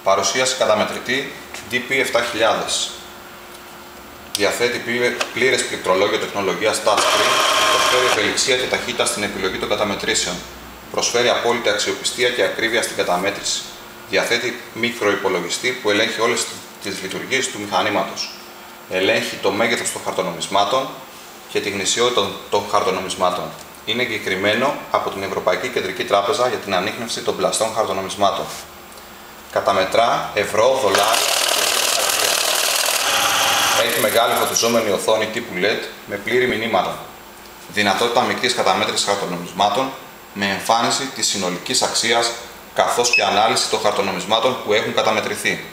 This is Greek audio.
Παρουσίαση καταμετρητή DP7000. Διαθέτει πλήρες πληκτρολόγιο τεχνολογίας touchscreen, προσφέρει ευελιξία και ταχύτητα στην επιλογή των καταμετρήσεων. Προσφέρει απόλυτη αξιοπιστία και ακρίβεια στην καταμέτρηση. Διαθέτει μικροϋπολογιστή που ελέγχει όλες τις λειτουργίες του μηχανήματος. Ελέγχει το μέγεθος των χαρτονομισμάτων και τη γνησιότητα των χαρτονομισμάτων. Είναι εγκεκριμένο από την Ευρωπαϊκή Κεντρική Τράπεζα για την ανίχνευση των πλαστών χαρτονομισμάτων. Καταμετρά ευρώ, δολάρια και χαρτιά. Έχει μεγάλη φωτιζόμενη οθόνη τύπου LED με πλήρη μηνύματα. Δυνατότητα μικρής καταμέτρησης χαρτονομισμάτων με εμφάνιση της συνολικής αξίας καθώς και ανάλυση των χαρτονομισμάτων που έχουν καταμετρηθεί.